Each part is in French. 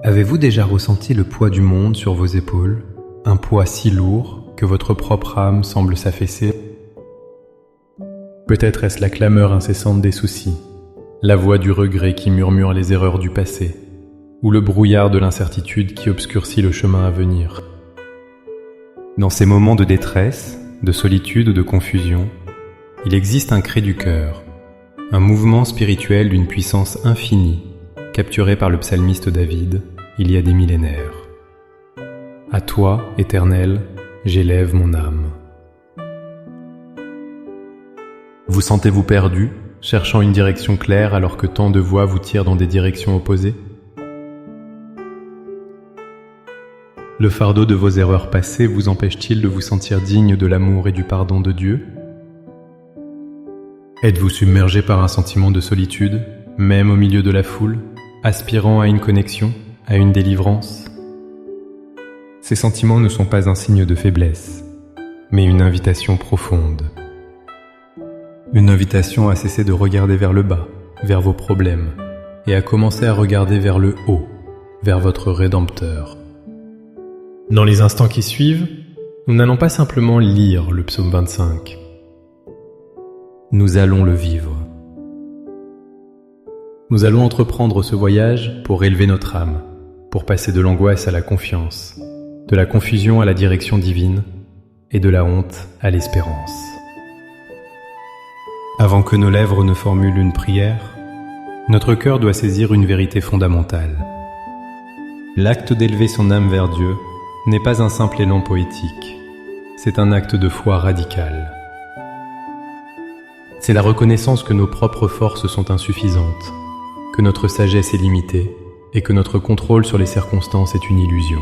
Avez-vous déjà ressenti le poids du monde sur vos épaules, un poids si lourd que votre propre âme semble s'affaisser? Peut-être est-ce la clameur incessante des soucis, la voix du regret qui murmure les erreurs du passé, ou le brouillard de l'incertitude qui obscurcit le chemin à venir. Dans ces moments de détresse, de solitude ou de confusion, il existe un cri du cœur, un mouvement spirituel d'une puissance infinie, capturé par le psalmiste David il y a des millénaires. À toi, Éternel, j'élève mon âme. Vous sentez-vous perdu, cherchant une direction claire alors que tant de voix vous tirent dans des directions opposées? Le fardeau de vos erreurs passées vous empêche-t-il de vous sentir digne de l'amour et du pardon de Dieu? Êtes-vous submergé par un sentiment de solitude, même au milieu de la foule, aspirant à une connexion, à une délivrance? Ces sentiments ne sont pas un signe de faiblesse, mais une invitation profonde. Une invitation à cesser de regarder vers le bas, vers vos problèmes, et à commencer à regarder vers le haut, vers votre Rédempteur. Dans les instants qui suivent, nous n'allons pas simplement lire le psaume 25. Nous allons le vivre. Nous allons entreprendre ce voyage pour élever notre âme, pour passer de l'angoisse à la confiance, de la confusion à la direction divine et de la honte à l'espérance. Avant que nos lèvres ne formulent une prière, notre cœur doit saisir une vérité fondamentale. L'acte d'élever son âme vers Dieu n'est pas un simple élan poétique, c'est un acte de foi radical. C'est la reconnaissance que nos propres forces sont insuffisantes, que notre sagesse est limitée et que notre contrôle sur les circonstances est une illusion.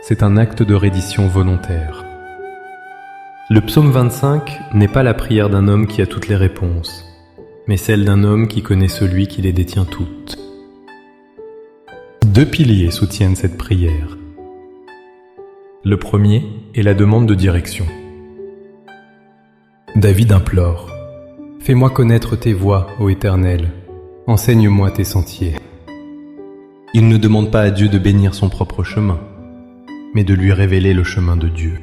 C'est un acte de reddition volontaire. Le psaume 25 n'est pas la prière d'un homme qui a toutes les réponses, mais celle d'un homme qui connaît celui qui les détient toutes. Deux piliers soutiennent cette prière. Le premier est la demande de direction. David implore « Fais-moi connaître tes voies, ô Éternel, enseigne-moi tes sentiers. » Il ne demande pas à Dieu de bénir son propre chemin, mais de lui révéler le chemin de Dieu.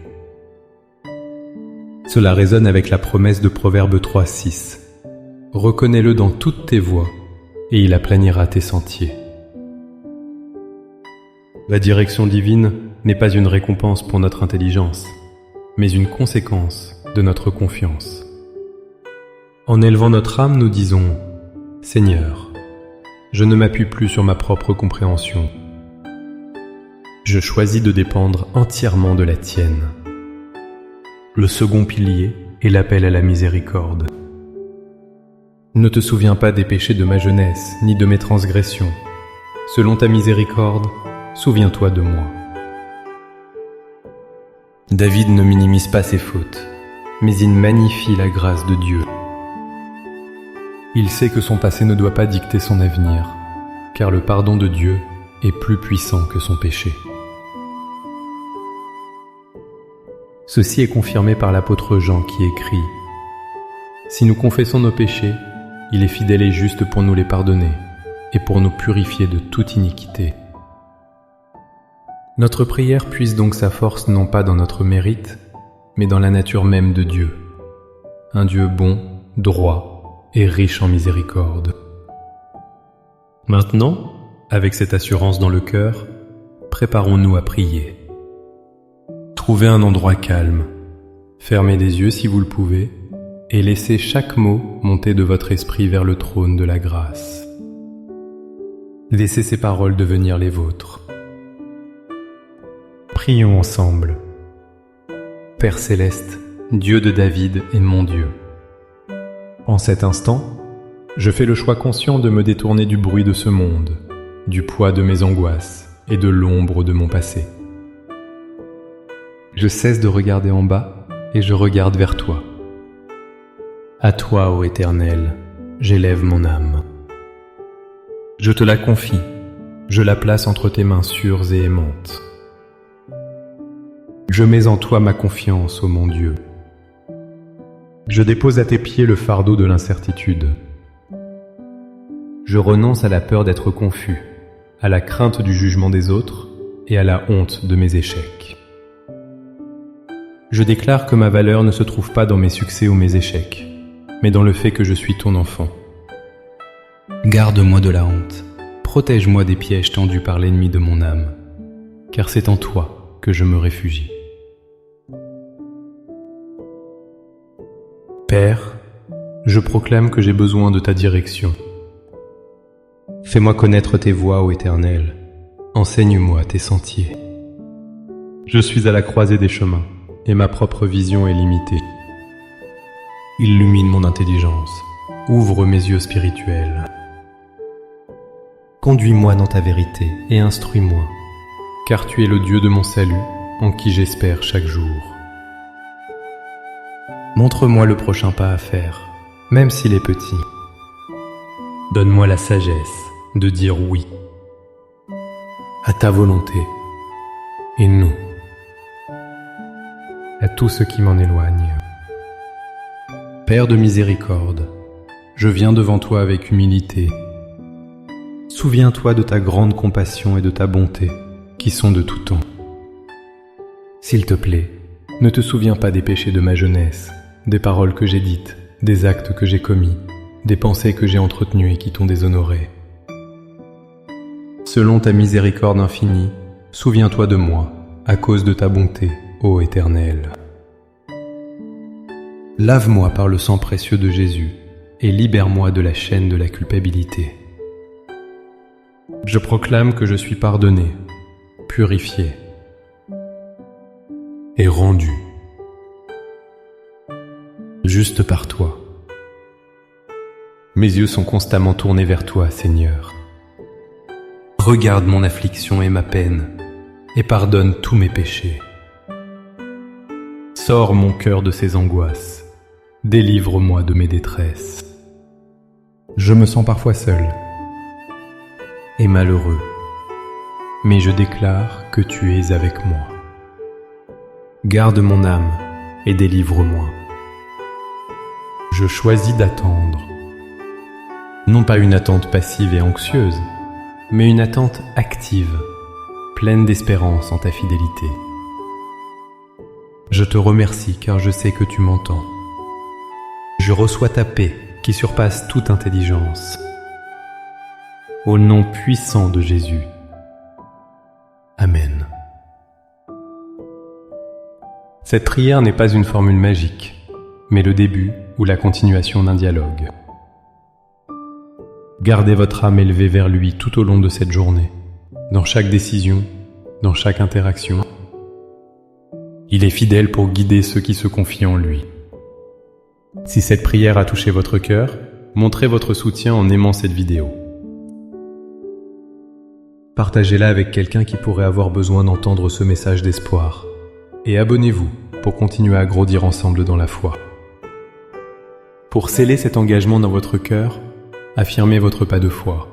Cela résonne avec la promesse de Proverbe 3:6. « Reconnais-le dans toutes tes voies, et il aplanira tes sentiers. » La direction divine n'est pas une récompense pour notre intelligence, mais une conséquence de notre confiance. En élevant notre âme, nous disons « Seigneur, je ne m'appuie plus sur ma propre compréhension. Je choisis de dépendre entièrement de la tienne. » Le second pilier est l'appel à la miséricorde. Ne te souviens pas des péchés de ma jeunesse, ni de mes transgressions. Selon ta miséricorde, souviens-toi de moi. David ne minimise pas ses fautes, mais il magnifie la grâce de Dieu. Il sait que son passé ne doit pas dicter son avenir, car le pardon de Dieu est plus puissant que son péché. Ceci est confirmé par l'apôtre Jean qui écrit « Si nous confessons nos péchés, il est fidèle et juste pour nous les pardonner et pour nous purifier de toute iniquité. » Notre prière puise donc sa force non pas dans notre mérite, mais dans la nature même de Dieu, un Dieu bon, droit et riche en miséricorde. Maintenant, avec cette assurance dans le cœur, préparons-nous à prier. Trouvez un endroit calme, fermez les yeux si vous le pouvez, et laissez chaque mot monter de votre esprit vers le trône de la grâce. Laissez ces paroles devenir les vôtres. Prions ensemble. Père céleste, Dieu de David est mon Dieu. En cet instant, je fais le choix conscient de me détourner du bruit de ce monde, du poids de mes angoisses et de l'ombre de mon passé. Je cesse de regarder en bas et je regarde vers toi. À toi, ô Éternel, j'élève mon âme. Je te la confie, je la place entre tes mains sûres et aimantes. Je mets en toi ma confiance, ô mon Dieu. Je dépose à tes pieds le fardeau de l'incertitude. Je renonce à la peur d'être confus, à la crainte du jugement des autres et à la honte de mes échecs. Je déclare que ma valeur ne se trouve pas dans mes succès ou mes échecs, mais dans le fait que je suis ton enfant. Garde-moi de la honte, protège-moi des pièges tendus par l'ennemi de mon âme, car c'est en toi que je me réfugie. Père, je proclame que j'ai besoin de ta direction. Fais-moi connaître tes voies, ô Éternel. Enseigne-moi tes sentiers. Je suis à la croisée des chemins, et ma propre vision est limitée. Illumine mon intelligence, ouvre mes yeux spirituels. Conduis-moi dans ta vérité et instruis-moi, car tu es le Dieu de mon salut, en qui j'espère chaque jour. Montre-moi le prochain pas à faire, même s'il est petit. Donne-moi la sagesse de dire oui à ta volonté et non à tout ce qui m'en éloigne. Père de miséricorde, je viens devant toi avec humilité. Souviens-toi de ta grande compassion et de ta bonté, qui sont de tout temps. S'il te plaît, ne te souviens pas des péchés de ma jeunesse, des paroles que j'ai dites, des actes que j'ai commis, des pensées que j'ai entretenues et qui t'ont déshonoré. Selon ta miséricorde infinie, souviens-toi de moi, à cause de ta bonté, ô Éternel. Lave-moi par le sang précieux de Jésus et libère-moi de la chaîne de la culpabilité. Je proclame que je suis pardonné, purifié et rendu, juste par toi. Mes yeux sont constamment tournés vers toi, Seigneur. Regarde mon affliction et ma peine, et pardonne tous mes péchés. Sors mon cœur de ses angoisses, délivre-moi de mes détresses. Je me sens parfois seul et malheureux, mais je déclare que tu es avec moi. Garde mon âme et délivre-moi. Je choisis d'attendre, non pas une attente passive et anxieuse, mais une attente active, pleine d'espérance en ta fidélité. Je te remercie car je sais que tu m'entends. Je reçois ta paix qui surpasse toute intelligence. Au nom puissant de Jésus. Amen. Cette prière n'est pas une formule magique, mais le début ou la continuation d'un dialogue. Gardez votre âme élevée vers lui tout au long de cette journée, dans chaque décision, dans chaque interaction. Il est fidèle pour guider ceux qui se confient en lui. Si cette prière a touché votre cœur, montrez votre soutien en aimant cette vidéo. Partagez-la avec quelqu'un qui pourrait avoir besoin d'entendre ce message d'espoir. Et abonnez-vous pour continuer à grandir ensemble dans la foi. Pour sceller cet engagement dans votre cœur, affirmez votre pas de foi.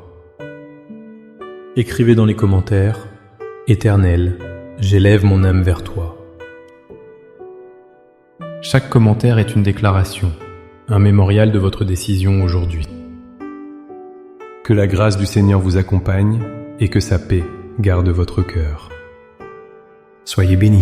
Écrivez dans les commentaires « Éternel, j'élève mon âme vers toi ». Chaque commentaire est une déclaration, un mémorial de votre décision aujourd'hui. Que la grâce du Seigneur vous accompagne et que sa paix garde votre cœur. Soyez bénis.